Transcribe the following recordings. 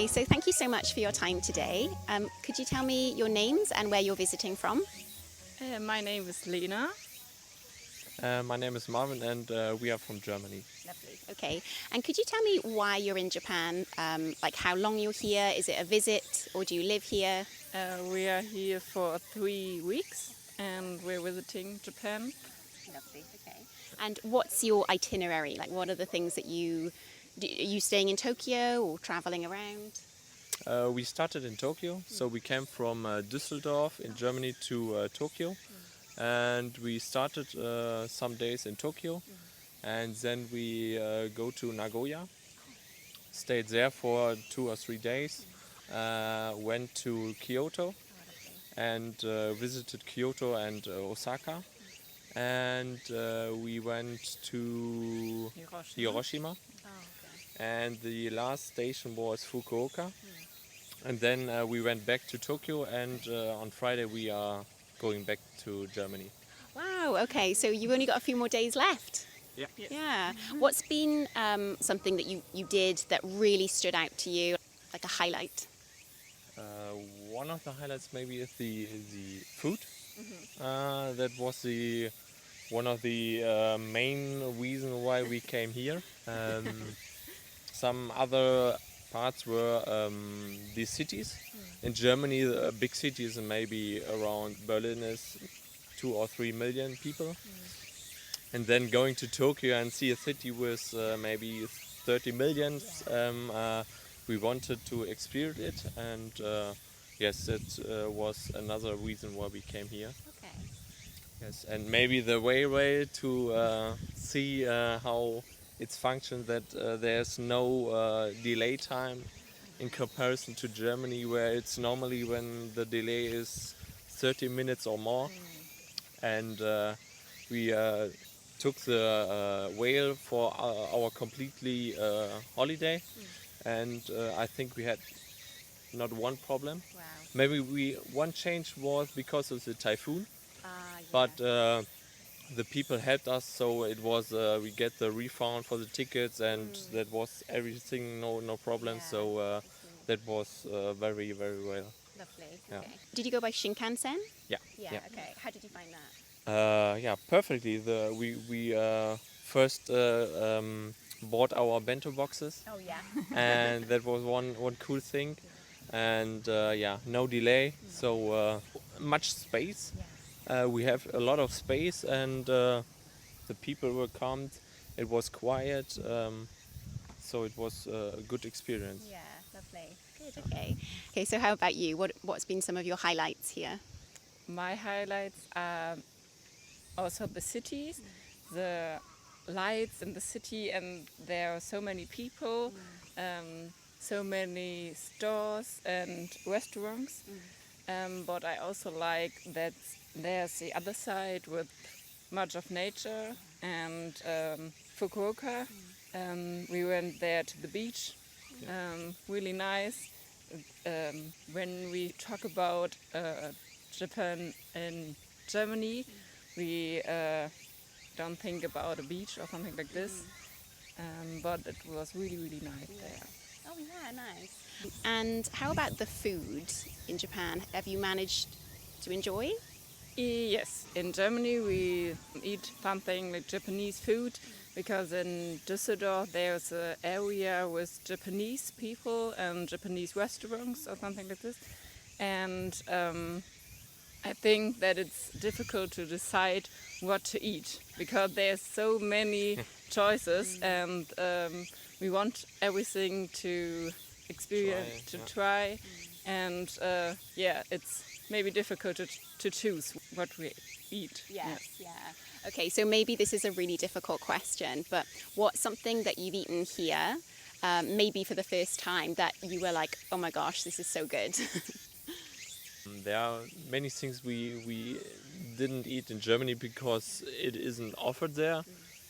so thank you so much for your time today. Could you tell me your names and where you're visiting from? My name is Lena. My name is Marvin and we are from Germany. Lovely. Okay. And could you tell me why you're in Japan? Like how long you're here? Is it a visit or do you live here? We are here for 3 weeks and we're visiting Japan. Lovely. Okay. And what's your itinerary? Like what are the things that are you staying in Tokyo or traveling around? We started in Tokyo, so we came from Düsseldorf in Germany to Tokyo. And we started some days in Tokyo, and then we go to Nagoya, stayed there for 2 or 3 days, went to Kyoto and visited Kyoto and Osaka, and we went to Hiroshima, and the last station was Fukuoka, and then we went back to Tokyo, and on Friday we are going back to Germany. Wow, okay, so you've only got a few more days left. Yeah. Yeah. What's been something that you did that really stood out to you, like a highlight? One of the highlights maybe is the food. That was one of the main reasons why we came here. Some other parts were the cities. In Germany, big cities, maybe around Berlin is 2 or 3 million people. And then going to Tokyo and see a city with maybe 30 million, we wanted to experience it. And yes, that was another reason why we came here. Okay. Yes, and maybe the way to see how it's functioned, that there's no delay time in comparison to Germany, where it's normally when the delay is 30 minutes or more. And we took the whale for our completely holiday, and I think we had not one problem. Wow. Maybe one change was because of the typhoon, Yeah. but the people helped us, so it was we get the refund for the tickets, and that was everything, no problem. Yeah, So that was very well. Lovely. Yeah. Okay. Did you go by Shinkansen? Yeah. Yeah. Okay. How did you find that? Yeah, perfectly. We first bought our bento boxes, Oh yeah. and that was one cool thing. And yeah, no delay, so much space. We have a lot of space, and the people were calm. It was quiet, so it was a good experience. Yeah. Lovely. Good. Okay. Okay. So how about you? What's been some of your highlights here? My highlights are also the cities, the lights in the city, and there are so many people, so many stores and restaurants. But I also like that there's the other side with much of nature, and Fukuoka. We went there to the beach, really nice. When we talk about Japan and Germany, we don't think about a beach or something like this, but it was really nice there. Oh yeah, nice. And how about the food in Japan? Have you managed to enjoy? Yes, in Germany we eat something like Japanese food, because in Düsseldorf there's an area with Japanese people and Japanese restaurants or something like this. And I think that it's difficult to decide what to eat, because there's so many choices, and we want everything to experience, try. And yeah, it's maybe difficult to choose what we eat. Yes, yeah. Okay, so maybe this is a really difficult question, but what's something that you've eaten here, maybe for the first time, that you were like, oh my gosh, this is so good? There are many things we didn't eat in Germany because it isn't offered there.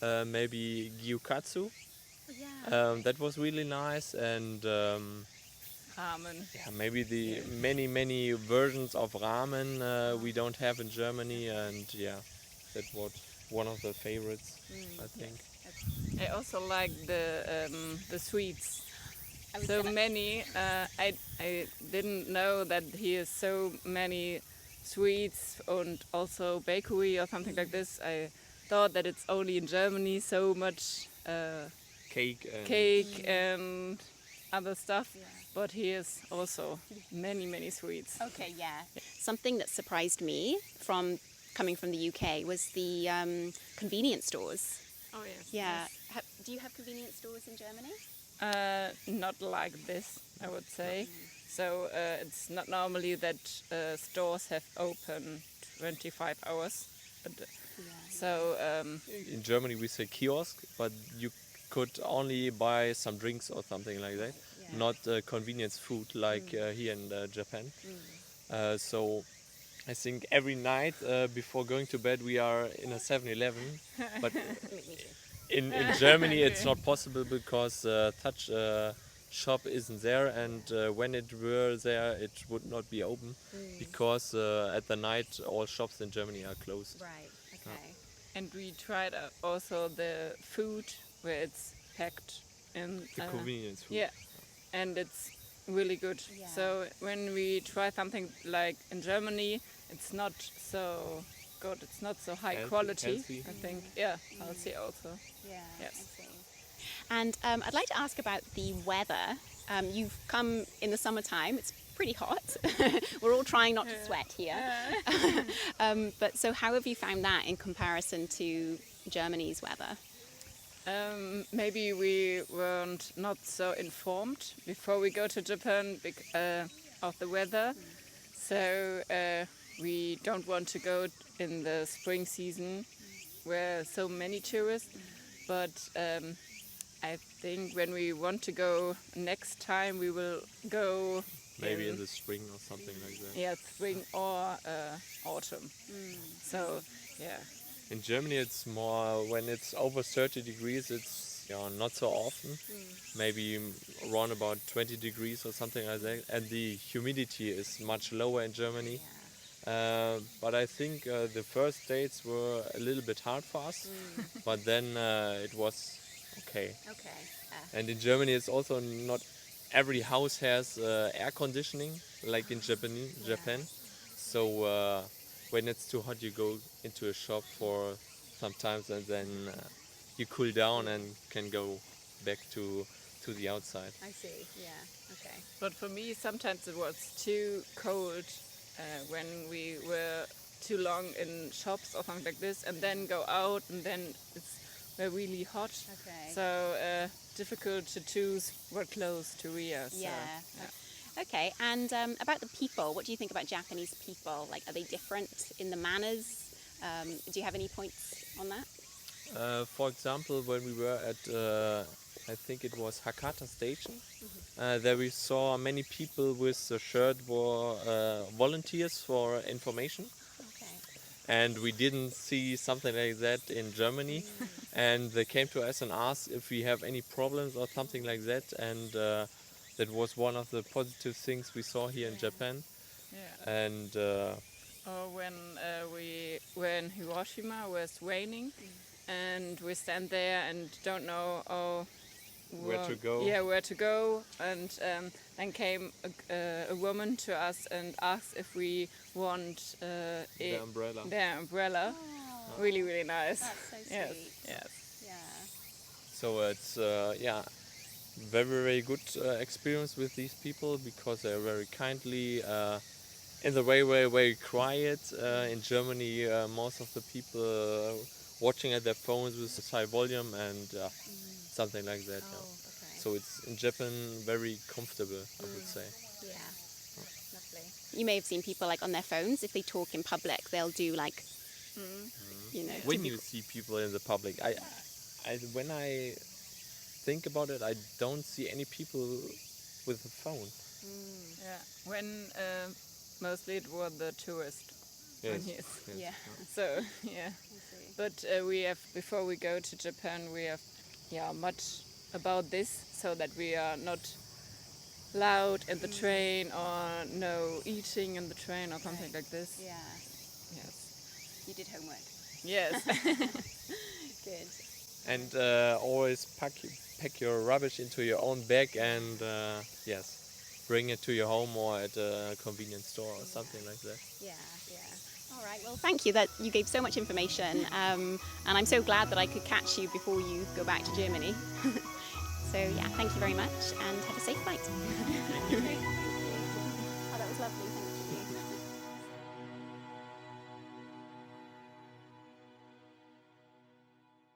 Maybe gyukatsu. Yeah. That was really nice, and Ramen. yeah, maybe the many versions of ramen we don't have in Germany, and yeah, that was one of the favorites, I think. I also like the sweets. so many. I didn't know that he has so many sweets and also bakery or something like this. I thought that it's only in Germany so much cake and other stuff, but he has also many sweets. Okay, yeah. Something that surprised me from coming from the UK was the convenience stores. Oh yes. Yeah. Do you have convenience stores in Germany? Not like this, I would say. So it's not normally that stores have open 25 hours. But, so in Germany we say kiosk, but you could only buy some drinks or something like that, not convenience food like here in Japan. So I think every night before going to bed we are in a 7-Eleven, but in Germany it's not possible because such shop isn't there, and when it were there it would not be open because at the night all shops in Germany are closed. Right, okay. and we tried also the food where it's packed in The convenience food. yeah, and it's really good. Yeah. So when we try something like in Germany, it's not so good. It's not so high quality. Healthy. I think. Yeah, healthy also. Yeah, Yes. I see. And I'd like to ask about the weather. You've come in the summertime. It's pretty hot. We're all trying not to sweat here. But so how have you found that in comparison to Germany's weather? Maybe we weren't not so informed before we go to Japan of the weather. So we don't want to go in the spring season where so many tourists. But I think when we want to go next time, we will go Maybe in the spring or something like that. yeah, spring or autumn. So yeah. In Germany it's more when it's over 30 degrees, it's not so often. Maybe around about 20 degrees or something like that. And the humidity is much lower in Germany. But I think the first dates were a little bit hard for us, but then it was okay. Okay. And in Germany it's also not every house has air conditioning like in Japan. So when it's too hot you go into a shop for some time and then you cool down and can go back to the outside. I see. Yeah. Okay. But for me, sometimes it was too cold when we were too long in shops or something like this, and then go out, and then it's really hot. Okay. So difficult to choose what clothes to wear. So, Yeah. Okay. And about the people, what do you think about Japanese people? Like, are they different in the manners? Do you have any points on that? For example, when we were at, I think it was Hakata Station, there we saw many people with the shirt were volunteers for information. Okay. And we didn't see something like that in Germany. And they came to us and asked if we have any problems or something like that. And that was one of the positive things we saw here in Japan. Yeah. And Or when we were in Hiroshima, was raining, and we stand there and don't know Where to go. Yeah, where to go, and then came a woman to us and asked if we want the umbrella. their umbrella. Oh, Really nice. that's so Yes, sweet. yes. Yeah. So it's very good experience with these people because they're very kindly. In the way very quiet. In Germany, most of the people watching at their phones with high volume and something like that. Oh, okay. So it's in Japan very comfortable, I would say. Yeah. Lovely. You may have seen people like on their phones. If they talk in public, they'll do like, you know. When you see people in the public, when I think about it, I don't see any people with a phone. Yeah. When mostly it was the tourist. Yes. Yes. yes. Yeah. So yeah. I see. But we have, before we go to Japan, we have much about this, so that we are not loud in the train or no eating in the train or something like this. Yeah. Yes. You did homework. Yes. Good. and always pack your rubbish into your own bag and yes, bring it to your home or at a convenience store or something like that. Yeah, yeah. All right, well, thank you. That you gave so much information, and I'm so glad that I could catch you before you go back to Germany. So yeah, thank you very much, and have a safe flight. Oh, that was lovely. Thank you.